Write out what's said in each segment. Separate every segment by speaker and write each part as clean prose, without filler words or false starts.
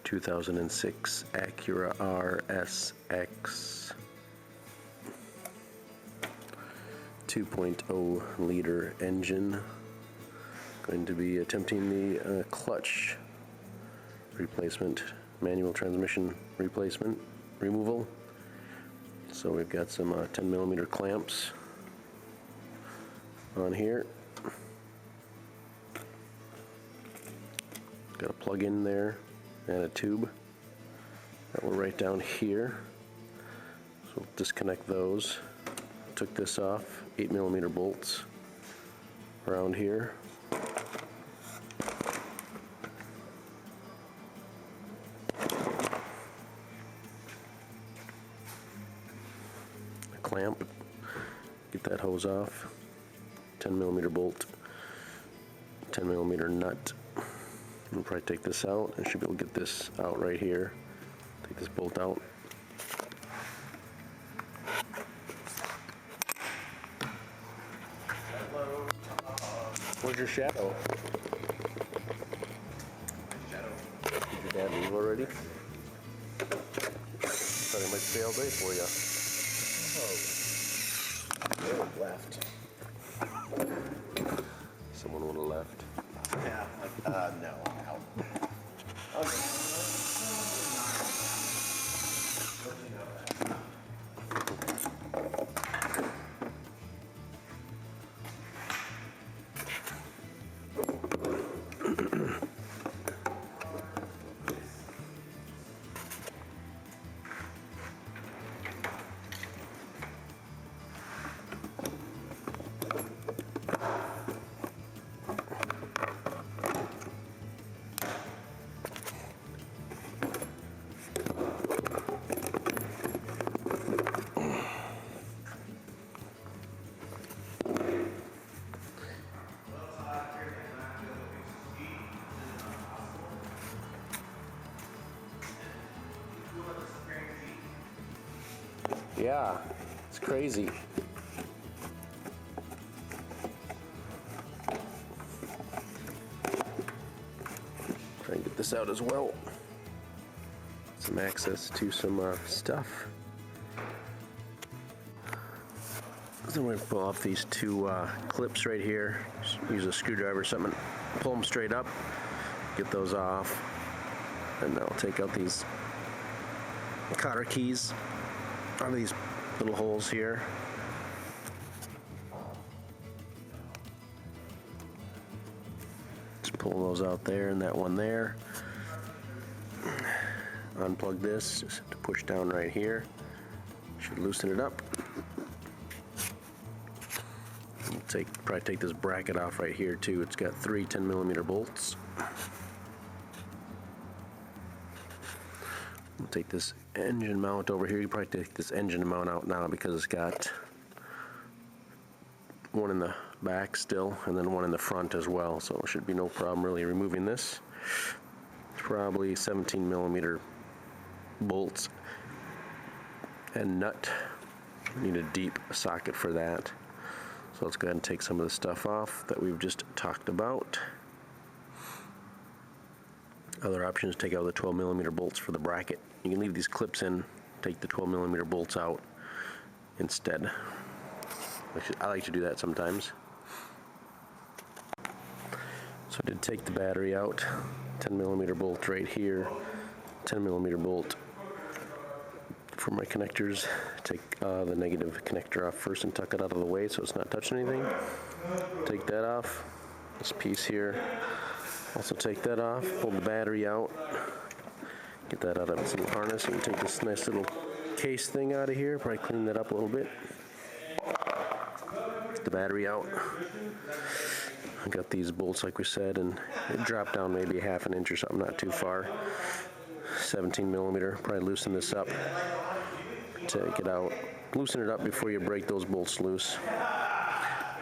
Speaker 1: 2006 Acura RSX 2.0 liter engine. Going to be attempting the clutch replacement, manual transmission replacement, removal. So we've got some 10mm clamps on here. Got a plug in there and a tube that will right down here. So we'll disconnect those. Took this off, 8mm bolts around here. A clamp, get that hose off, 10mm bolt, 10mm nut. We'll probably take this out. I should be able to get this out right here. Take this bolt out. Where's your shadow? Did your dad leave already? Thought he might stay all day for you. Oh, left. Someone would have left.
Speaker 2: Yeah, no, out. Okay.
Speaker 1: Yeah, it's crazy. Try and get this out as well. Some access to some stuff. So we're going to pull off these two clips right here. Just use a screwdriver or something. Pull them straight up. Get those off. And I'll take out these cotter keys out of these little holes here. Just pull those out there and that one there. Unplug this, just have to push down right here. Should loosen it up. Probably take this bracket off right here too. It's got 3 10mm bolts. We'll take this engine mount over here. You probably take this engine mount out now because it's got one in the back still and then one in the front as well. So it should be no problem really removing this. Probably 17mm bolts and nut. Need a deep socket for that. So let's go ahead and take some of the stuff off that we've just talked about. Other options, take out the 12mm bolts for the bracket. You can leave these clips in, take the 12mm bolts out instead. I like to do that sometimes. So I did take the battery out, 10mm bolt right here, 10mm bolt for my connectors. Take the negative connector off first and tuck it out of the way so it's not touching anything. Take that off, this piece here. Also take that off, pull the battery out, get that out of its little harness. You can take this nice little case thing out of here, probably clean that up a little bit. Get the battery out. I got these bolts like we said, and it dropped down maybe ½ an inch or something, not too far. 17mm, probably loosen this up. Take it out, loosen it up before you break those bolts loose.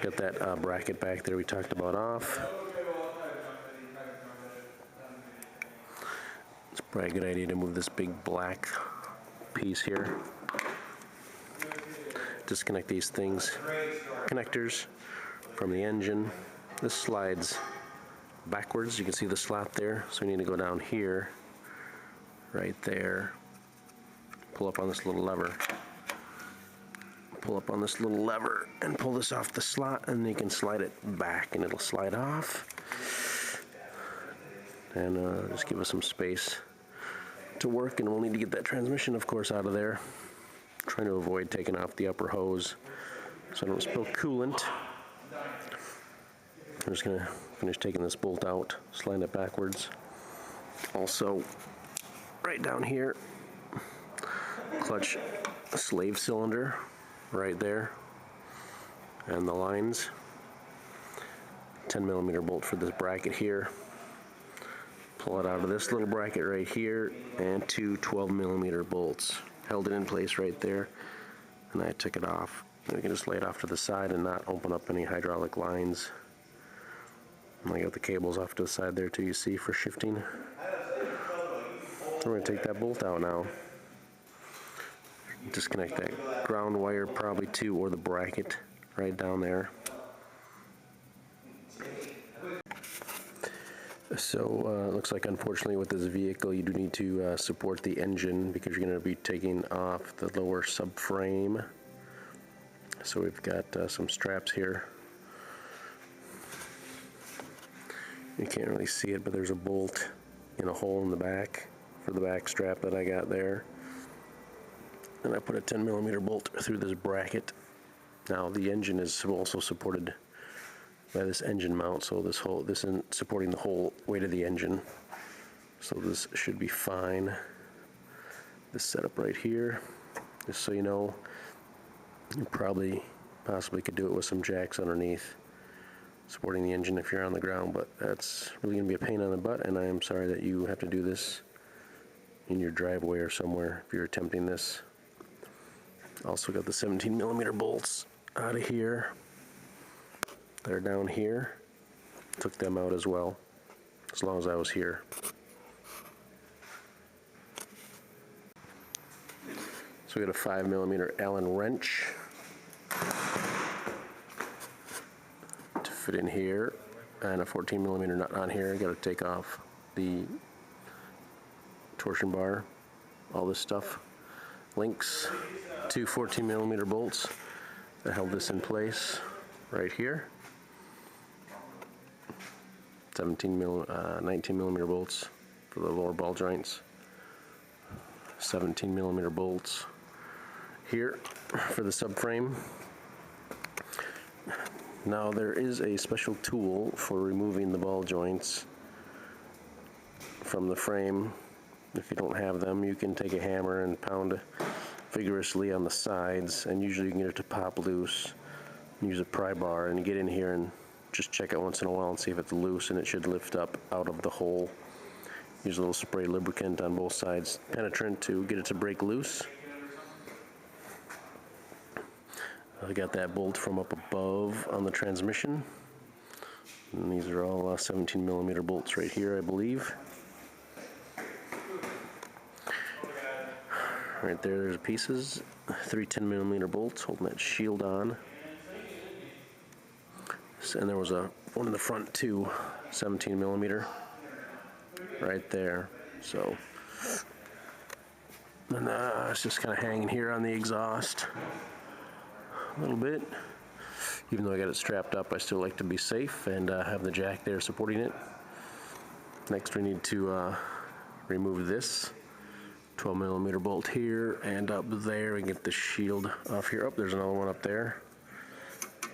Speaker 1: Got that bracket back there we talked about off. It's probably a good idea to move this big black piece here. Disconnect these connectors from the engine. This slides backwards. You can see the slot there, so we need to go down here right there. Pull up on this little lever. Pull up on this little lever and pull this off the slot, and then you can slide it back and it'll slide off. And just give us some space to work, and we'll need to get that transmission, of course, out of there. Trying to avoid taking off the upper hose so I don't spill coolant. I'm just gonna finish taking this bolt out, slide it backwards. Also, right down here, clutch slave cylinder right there, and the lines. 10mm bolt for this bracket here. Pull it out of this little bracket right here, and two 12mm bolts. Held it in place right there, and I took it off. And we can just lay it off to the side and not open up any hydraulic lines. And I got the cables off to the side there too, you see, for shifting. We're going to take that bolt out now. Disconnect that ground wire probably too, or the bracket right down there. So it looks like, unfortunately, with this vehicle you do need to support the engine, because you're going to be taking off the lower subframe. So we've got some straps here. You can't really see it, but there's a bolt in a hole in the back for the back strap that I got there. And I put a 10mm bolt through this bracket. Now the engine is also supported by this engine mount, so this isn't supporting the whole weight of the engine. So this should be fine. This setup right here, just so you know, you possibly could do it with some jacks underneath, supporting the engine if you're on the ground, but that's really going to be a pain on the butt, and I am sorry that you have to do this in your driveway or somewhere if you're attempting this. Also got the 17mm bolts out of here. They're down here. Took them out as well, as long as I was here. So we got a 5mm Allen wrench to fit in here, and a 14mm nut on here. Got to take off the torsion bar, all this stuff. Links, two 14mm bolts that held this in place right here. 19mm bolts for the lower ball joints. 17mm bolts here for the subframe. Now there is a special tool for removing the ball joints from the frame. If you don't have them, you can take a hammer and pound vigorously on the sides, and usually you can get it to pop loose. Use a pry bar and get in here and just check it once in a while and see if it's loose, and it should lift up out of the hole. Use a little spray lubricant on both sides, penetrant, to get it to break loose. I got that bolt from up above on the transmission, and these are all 17mm bolts right here, I believe. Right there, there's pieces. 3 10mm bolts holding that shield on. And there was one in the front too, 17mm, right there. So, and it's just kind of hanging here on the exhaust a little bit. Even though I got it strapped up, I still like to be safe and have the jack there supporting it. Next, we need to remove this 12mm bolt here and up there, and get the shield off here. Oh, there's another one up there.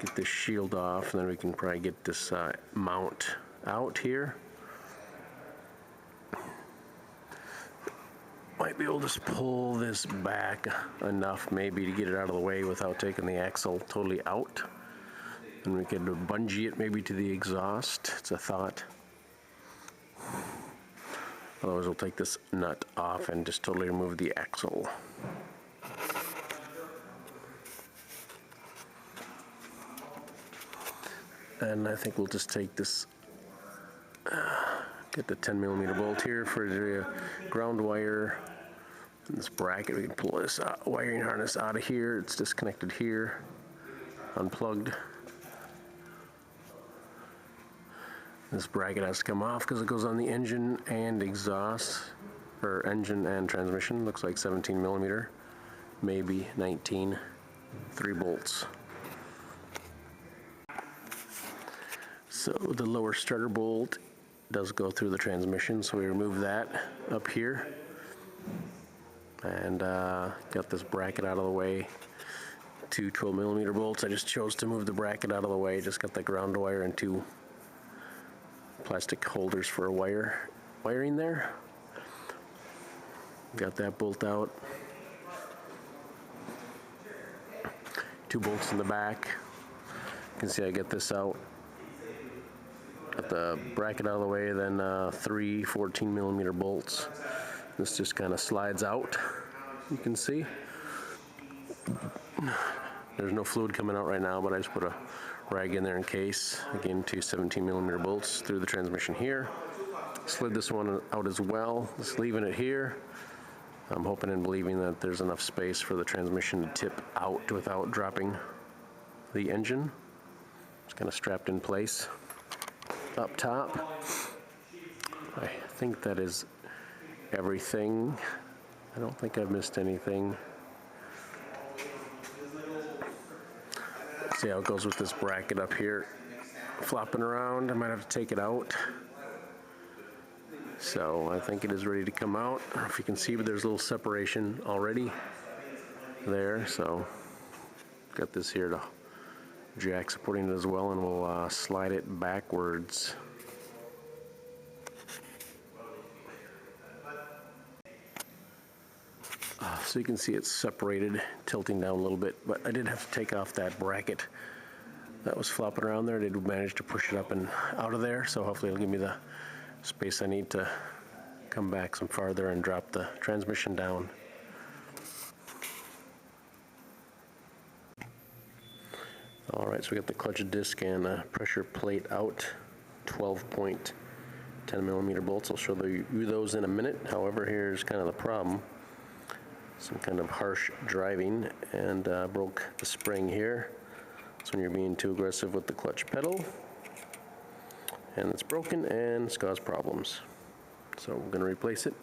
Speaker 1: Get this shield off, and then we can probably get this mount out here. Might be able to just pull this back enough maybe to get it out of the way without taking the axle totally out. And we could bungee it maybe to the exhaust. It's a thought. Otherwise we'll take this nut off and just totally remove the axle. And I think we'll just take this, get the 10mm bolt here for the ground wire. And this bracket, we can pull this wiring harness out of here. It's disconnected here, unplugged. This bracket has to come off because it goes on the engine and exhaust. or engine and transmission. Looks like 17 millimeter, maybe 19. 3 bolts. So the lower starter bolt does go through the transmission, so we remove that up here. And got this bracket out of the way. 2 12 millimeter bolts. I just chose to move the bracket out of the way. Just got the ground wire and 2 plastic holders for wiring there. Got that bolt out. 2 bolts in the back. You can see I get this out. Got the bracket out of the way, then 3 14 millimeter bolts. This just kind of slides out, you can see. There's no fluid coming out right now, but I just put a rag in there in case. Again, 2 17 millimeter bolts through the transmission here. Slid this one out as well, just leaving it here. I'm hoping and believing that there's enough space for the transmission to tip out without dropping the engine. It's kind of strapped in place up top. I think that is everything. I don't think I've missed anything. See how it goes with this bracket up here flopping around. I might have to take it out. So I think it is ready to come out. I don't know if you can see, but there's a little separation already there. So got this here to jack supporting it as well, and we'll slide it backwards. So you can see it's separated, tilting down a little bit, but I did have to take off that bracket that was flopping around there. I did manage to push it up and out of there, so hopefully it'll give me the space I need to come back some farther and drop the transmission down. All right, so we got the clutch disc and pressure plate out, 12.10 millimeter bolts. I'll show you those in a minute. However, here's kind of the problem. Some kind of harsh driving, and broke the spring here. That's when you're being too aggressive with the clutch pedal. And it's broken and it's caused problems. So we're going to replace it.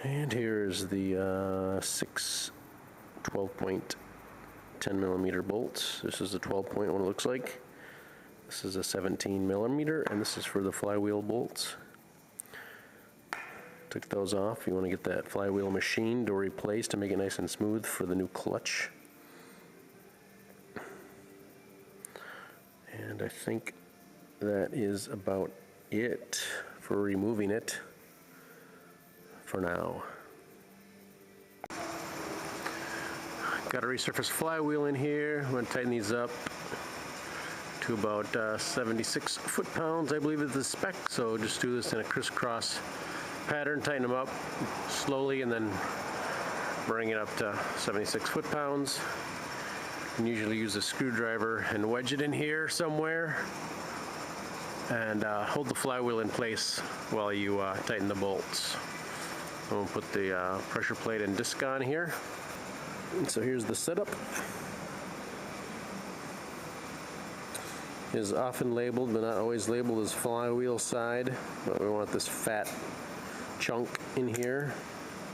Speaker 1: And here's the 6 12.10 millimeter bolts. This is the 12-point one, it looks like. This is a 17 millimeter, and this is for the flywheel bolts. Took those off. You want to get that flywheel machined or replaced to make it nice and smooth for the new clutch. And I think that is about it for removing it for now. Got a resurfaced flywheel in here. I'm going to tighten these up to about 76 foot-pounds, I believe is the spec. So just do this in a crisscross pattern, tighten them up slowly, and then bring it up to 76 foot-pounds. You can usually use a screwdriver and wedge it in here somewhere, and hold the flywheel in place while you tighten the bolts. I'm going to put the pressure plate and disc on here. And so here's the setup. It is often labeled, but not always labeled as flywheel side, but we want this fat chunk in here,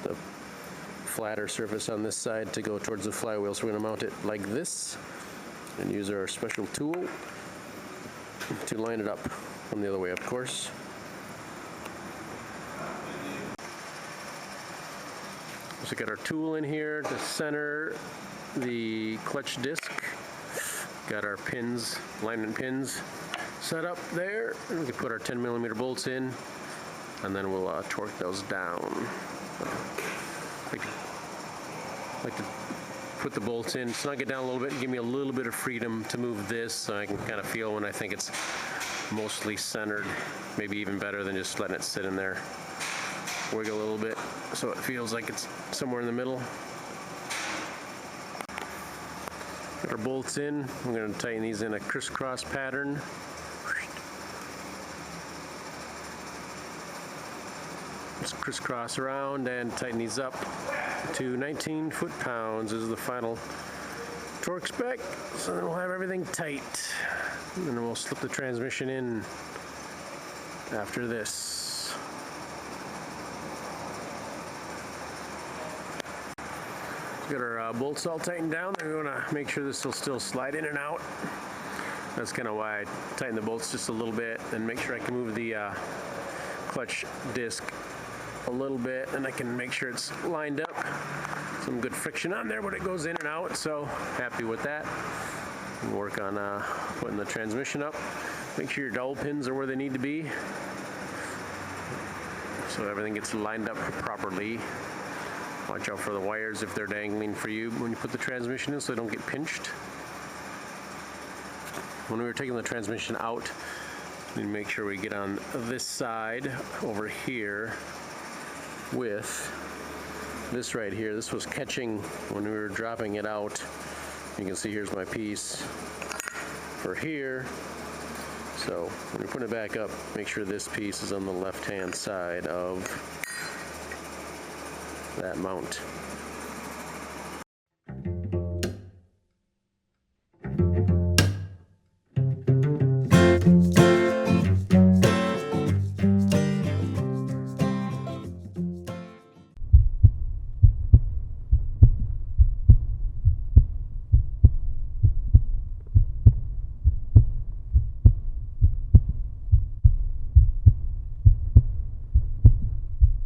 Speaker 1: the flatter surface on this side, to go towards the flywheel. So we're going to mount it like this and use our special tool to line it up from the other way, of course. So we got our tool in here to center the clutch disc. Got our pins, alignment pins set up there. And we can put our 10 millimeter bolts in, and then we'll torque those down. I like to put the bolts in, snug it down a little bit, and give me a little bit of freedom to move this, so I can kind of feel when I think it's mostly centered. Maybe even better than just letting it sit in there. Wiggle a little bit so it feels like it's somewhere in the middle. Got our bolts in. I'm going to tighten these in a crisscross pattern. Just crisscross around and tighten these up to 19 foot-pounds. This is the final torque spec. So then we'll have everything tight. And then we'll slip the transmission in after this. Got our bolts all tightened down. Then we want to make sure this will still slide in and out. That's kind of why I tighten the bolts just a little bit, and make sure I can move the clutch disc a little bit, and I can make sure it's lined up. Some good friction on there when it goes in and out, so happy with that. And work on putting the transmission up. Make sure your dowel pins are where they need to be, so everything gets lined up properly. Watch out for the wires if they're dangling for you when you put the transmission in, so they don't get pinched. When we were taking the transmission out, we need to make sure we get on this side over here with this right here. This was catching when we were dropping it out. You can see here's my piece for here. So when you put it back up, make sure this piece is on the left-hand side of that mount.